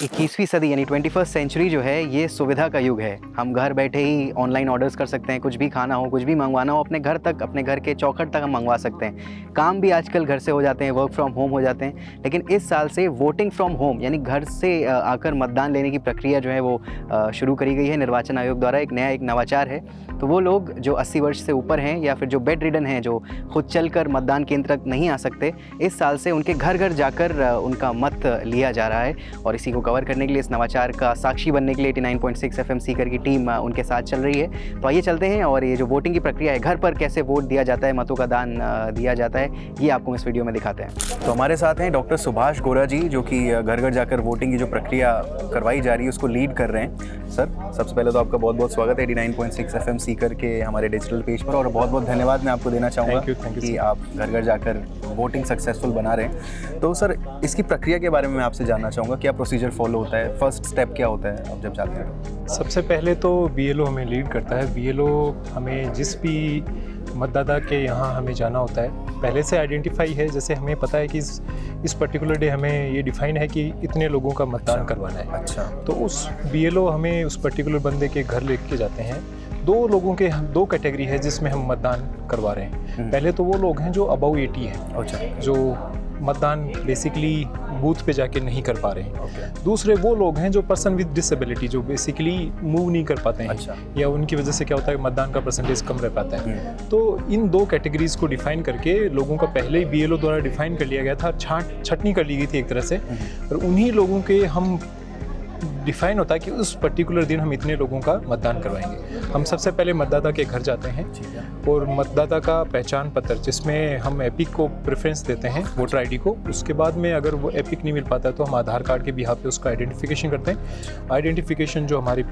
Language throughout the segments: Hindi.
21वीं सदी यानी 21st सेंचुरी जो है ये सुविधा का युग है। हम घर बैठे ही ऑनलाइन ऑर्डर्स कर सकते हैं, कुछ भी खाना हो, कुछ भी मंगवाना हो, अपने घर तक, अपने घर के चौखट तक हम मंगवा सकते हैं। काम भी आजकल घर से हो जाते हैं, वर्क फ्रॉम होम हो जाते हैं। लेकिन इस साल से वोटिंग फ्रॉम होम यानी घर से आकर मतदान लेने की प्रक्रिया जो है वो शुरू करी गई है निर्वाचन आयोग द्वारा। एक नवाचार है। तो वो लोग जो 80 वर्ष से ऊपर हैं या फिर जो बेड रिडन हैं, जो खुद चलकर मतदान केंद्र तक नहीं आ सकते, इस साल से उनके घर घर जाकर उनका मत लिया जा रहा है। और इसी को कवर करने के लिए, इस नवाचार का साक्षी बनने के लिए 89.6 FM सीकर की टीम उनके साथ चल रही है। तो आइए चलते हैं और ये जो वोटिंग की प्रक्रिया है, घर पर कैसे वोट दिया जाता है, मतों का दान दिया जाता है, ये आपको इस वीडियो में दिखाते हैं। तो हमारे साथ हैं डॉक्टर सुभाष गोरा जी, जो कि घर घर जाकर वोटिंग की जो प्रक्रिया करवाई जा रही है उसको लीड कर रहे हैं। सर, सबसे पहले तो आपका बहुत बहुत स्वागत है 89.6 FM सीकर के हमारे डिजिटल पेज पर, और बहुत बहुत धन्यवाद मैं आपको देना चाहूँगा कि आप घर घर जाकर वोटिंग सक्सेसफुल बना रहे हैं। तो सर, इसकी प्रक्रिया के बारे में मैं आपसे जानना चाहूँगा, क्या प्रोसीजर फॉलो होता है, फर्स्ट स्टेप क्या होता है आप जब जाते हैं? सबसे पहले तो BLO हमें लीड करता है। BLO हमें जिस भी मतदाता के यहाँ हमें जाना होता है, पहले से आइडेंटिफाई है। जैसे हमें पता है कि इस पर्टिकुलर डे हमें ये डिफाइन है कि इतने लोगों का मतदान करवाना है। अच्छा। तो उस BLO हमें उस पर्टिकुलर बंदे के घर लेके जाते हैं। दो लोगों के दो कैटेगरी है जिसमें हम मतदान करवा रहे हैं। पहले तो वो लोग हैं जो अबव 80 हैं। अच्छा। जो मतदान बेसिकली बूथ पे जाके नहीं कर पा रहे हैं। दूसरे वो लोग हैं जो पर्सन विद डिसेबिलिटी, जो बेसिकली मूव नहीं कर पाते हैं। अच्छा। या उनकी वजह से क्या होता है, मतदान का परसेंटेज कम रह पाता है। तो इन दो कैटेगरीज को डिफाइन करके लोगों का पहले ही BLO द्वारा डिफाइन कर लिया गया था, छटनी कर ली गई थी एक तरह से। और उन्हीं लोगों के हम डिफाइन होता है कि उस पर्टिकुलर दिन हम इतने लोगों का मतदान करवाएंगे। हम सबसे पहले मतदाता के घर जाते हैं और मतदाता का पहचान पत्र, जिसमें हम एपिक को प्रेफरेंस देते हैं, वोटर ID को। उसके बाद में अगर वो एपिक नहीं मिल पाता तो हम आधार कार्ड के बिहाफ पे उसका आइडेंटिफिकेशन करते हैं। आइडेंटिफिकेशन जो हमारे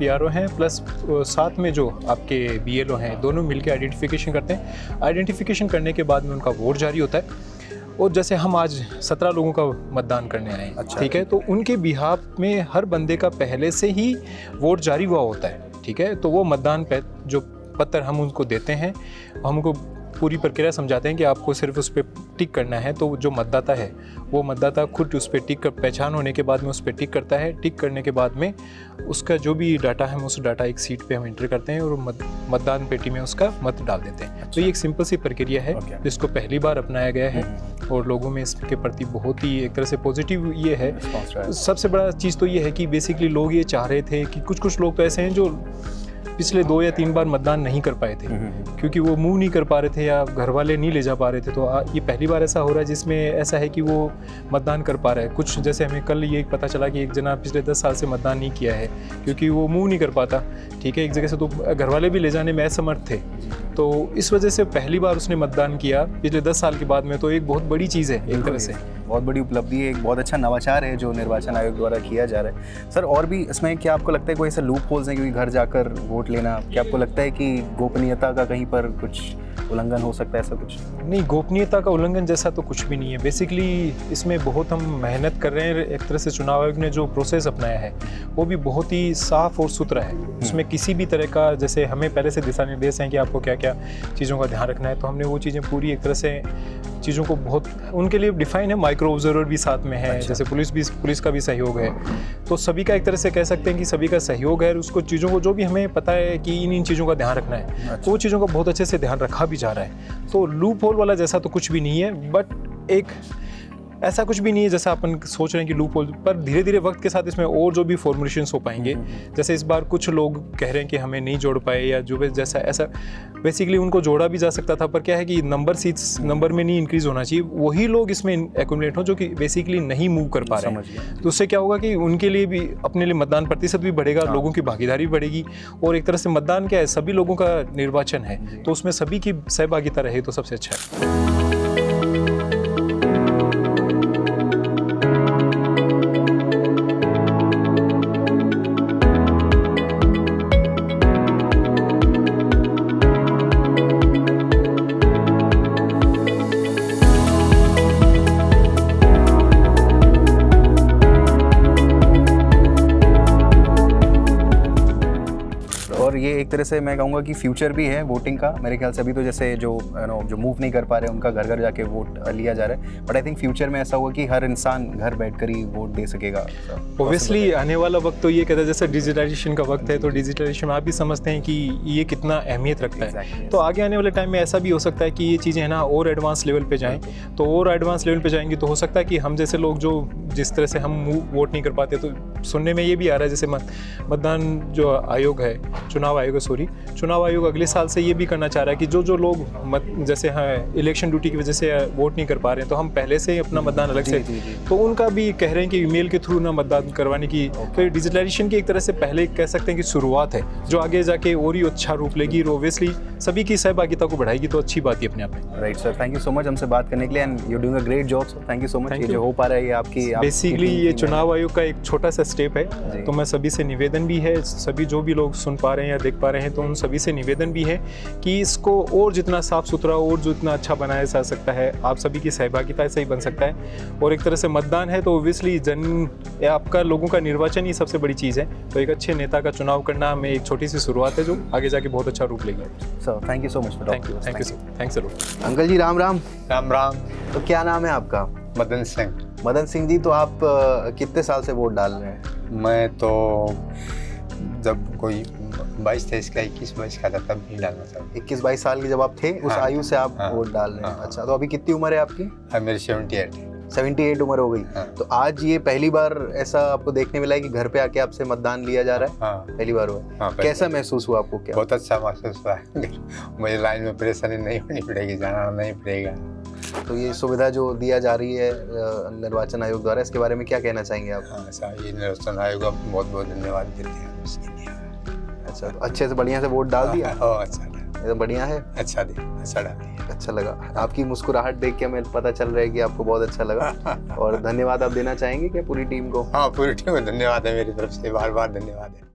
PRO हैं प्लस साथ में जो आपके BLO हैं, दोनों मिलकर आइडेंटिफिकेशन करते हैं। आइडेंटिफिकेशन करने के बाद में उनका वोट जारी होता है। और जैसे हम आज 17 लोगों का मतदान करने आए हैं। अच्छा। ठीक है, तो उनके बिहाफ में हर बंदे का पहले से ही वोट जारी हुआ होता है। ठीक है, तो वो मतदान जो पत्र हम उनको देते हैं, हम उनको पूरी प्रक्रिया समझाते हैं कि आपको सिर्फ उस पर टिक करना है। तो जो मतदाता है वो मतदाता खुद उस पर टिक कर, पहचान होने के बाद में उस पर टिक करता है। टिक करने के बाद में उसका जो भी डाटा है, हम उस डाटा एक सीट पे हम एंटर करते हैं और मतदान पेटी में उसका मत डाल देते हैं। अच्छा। तो ये एक सिंपल सी प्रक्रिया है जिसको पहली बार अपनाया गया है और लोगों में इसके प्रति बहुत ही एक तरह से पॉजिटिव ये है। सबसे बड़ा चीज़ तो ये है कि बेसिकली लोग ये चाह रहे थे कि कुछ लोग तो ऐसे हैं जो पिछले 2 या 3 बार मतदान नहीं कर पाए थे क्योंकि वो मूव नहीं कर पा रहे थे या घर वाले नहीं ले जा पा रहे थे। तो ये पहली बार ऐसा हो रहा है जिसमें ऐसा है कि वो मतदान कर पा रहा है। कुछ जैसे हमें कल ये पता चला कि एक जना पिछले 10 साल से मतदान नहीं किया है क्योंकि वो मूव नहीं कर पाता। ठीक है, एक जगह से तो घर वाले भी ले जाने में असमर्थ थे। तो इस वजह से पहली बार उसने मतदान किया पिछले 10 साल के बाद में। तो एक बहुत बड़ी चीज़ है, एक तरह से बहुत बड़ी उपलब्धि है, एक बहुत अच्छा नवाचार है जो निर्वाचन आयोग द्वारा किया जा रहा है। सर, और भी इसमें क्या आपको लगता है कोई ऐसा लूप होल्स हैं, क्योंकि घर जाकर वोट लेना, क्या आपको लगता है कि गोपनीयता का कहीं पर कुछ उल्लंघन हो सकता है? ऐसा कुछ नहीं, गोपनीयता का उल्लंघन जैसा तो कुछ भी नहीं है। बेसिकली इसमें बहुत हम मेहनत कर रहे हैं। एक तरह से चुनाव आयोग ने जो प्रोसेस अपनाया है वो भी बहुत ही साफ और सुथरा है। उसमें किसी भी तरह का, जैसे हमें पहले से दिशा निर्देश हैं कि आपको क्या क्या चीज़ों का ध्यान रखना है, तो हमने वो चीज़ें पूरी एक तरह से चीज़ों को बहुत उनके लिए डिफाइन है। माइक्रो ऑब्जर्वर भी साथ में है। अच्छा। जैसे पुलिस का भी सहयोग है। तो सभी का एक तरह से कह सकते हैं कि सभी का सहयोग है। उसको चीज़ों को जो भी हमें पता है कि इन चीज़ों का ध्यान रखना है। अच्छा। तो वो चीज़ों का बहुत अच्छे से ध्यान रखा भी जा रहा है। तो लूप होल वाला जैसा तो कुछ भी नहीं है, बट एक ऐसा कुछ भी नहीं है जैसा अपन सोच रहे हैं कि लूप होल, पर धीरे धीरे वक्त के साथ इसमें और जो भी फॉर्मुलेशंस हो पाएंगे। जैसे इस बार कुछ लोग कह रहे हैं कि हमें नहीं जोड़ पाए या जो भी जैसा ऐसा, बेसिकली उनको जोड़ा भी जा सकता था, पर क्या है कि नंबर में नहीं इंक्रीज होना चाहिए। वही लोग इसमें एक्यूमुलेट हो जो कि बेसिकली नहीं मूव कर पा रहे हैं। तो उससे क्या होगा कि उनके लिए भी, अपने लिए मतदान प्रतिशत भी बढ़ेगा। हाँ। लोगों की भागीदारी भी बढ़ेगी। और एक तरह से मतदान क्या है, सभी लोगों का निर्वाचन है, तो उसमें सभी की सहभागिता रहे तो सबसे अच्छा है। और ये एक तरह से मैं कहूँगा कि फ्यूचर भी है वोटिंग का। मेरे ख्याल से अभी तो जैसे जो जो मूव नहीं कर पा रहे उनका घर घर जाके वोट लिया जा रहा है, बट आई थिंक फ्यूचर में ऐसा होगा कि हर इंसान घर बैठकर ही वोट दे सकेगा। ओबियसली आने वाला वक्त तो ये कहता है, जैसे डिजिटलाइजेशन का वक्त है, तो डिजिटलाइजेशन में आप भी समझते हैं कि ये कितना अहमियत रखता है। Exactly, तो आगे आने वाले टाइम में ऐसा भी हो सकता है कि ये चीज़ें है ना और एडवांस लेवल पे जाएं, तो और एडवांस लेवल पे जाएंगी तो हो सकता है कि हम जैसे लोग जो जिस तरह से हम वोट नहीं कर पाते, तो सुनने में ये भी आ रहा है जैसे मतदान जो आयोग है, चुनाव आयोग अगले साल से ये भी करना चाह रहा है कि जो लोग जैसे हैं इलेक्शन ड्यूटी की वजह से वोट नहीं कर पा रहे हैं, तो हम पहले से अपना मतदान अलग से, तो उनका भी कह रहे हैं कि ईमेल के थ्रू ना मतदान करवाने की। तो डिजिटलाइजेशन की एक तरह से पहले कह सकते हैं कि शुरुआत है, जो आगे जाके और ही अच्छा रूप लेगी, ओब्वियसली सभी की सहभागिता को बढ़ाएगी, तो अच्छी बात ही अपने आप में। Right sir, thank you so much हमसे बात करने के लिए, and you doing a great job sir, thank you so much. ये जो हो पा रहा है ये आपकी बेसिकली ये चुनाव आयोग का एक छोटा सा स्टेप है, तो मैं सभी से निवेदन भी है, सभी जो भी लोग सुन पा रहे हैं या देख पा रहे हैं, तो उन सभी से निवेदन भी है कि इसको और जितना साफ सुथरा और जितना अच्छा बनाया जा सकता है, आप सभी की सहभागिता से ही बन सकता है। और एक तरह से मतदान है तो ओब्वियसली आपका लोगों का निर्वाचन ही सबसे बड़ी चीज़ है, तो एक अच्छे नेता का चुनाव करना में एक छोटी सी शुरुआत है जो आगे जाके बहुत अच्छा रूप लेगी। Sir thank you so much. Thank you sir, thanks a lot. Uncle ji राम राम। राम राम। तो क्या नाम है आपका? मदन सिंह। मदन सिंह जी, तो आप कितने साल से वोट डाल रहे हैं? मैं तो जब कोई 22-23 का 21-22 का था तब भी डालना था। 21-22 साल के जब आप थे उस हाँ, आयु से आप हाँ, वोट डाल रहे हैं। हाँ, अच्छा, तो अभी कितनी उम्र है आपकी? अब मेरी 78। 78 उम्र हो गई। हाँ। तो आज ये पहली बार ऐसा आपको देखने मिला है कि घर पे आके आपसे मतदान लिया जा रहा है? हाँ, पहली बार हुआ। हाँ, कैसा महसूस हुआ आपको? क्या बहुत अच्छा महसूस हुआ। मुझे लाइन में परेशानी नहीं होनी पड़ेगी, जाना नहीं पड़ेगा। तो ये सुविधा जो दिया जा रही है निर्वाचन आयोग द्वारा, इसके बारे में क्या कहना चाहेंगे आप? हाँ, ऐसा ये निर्वाचन आयोग का बहुत बहुत धन्यवाद देते हैं उसके लिए। अच्छा, तो अच्छे से बढ़िया से वोट डाल दिया? अच्छा एकदम बढ़िया है। अच्छा डाल दिया। अच्छा लगा आपकी मुस्कुराहट देख के, हमें पता चल रहा है कि आपको बहुत अच्छा लगा। और धन्यवाद आप देना चाहेंगे क्या पूरी टीम को? हाँ, पूरी टीम को धन्यवाद है मेरी तरफ से, बार बार धन्यवाद है।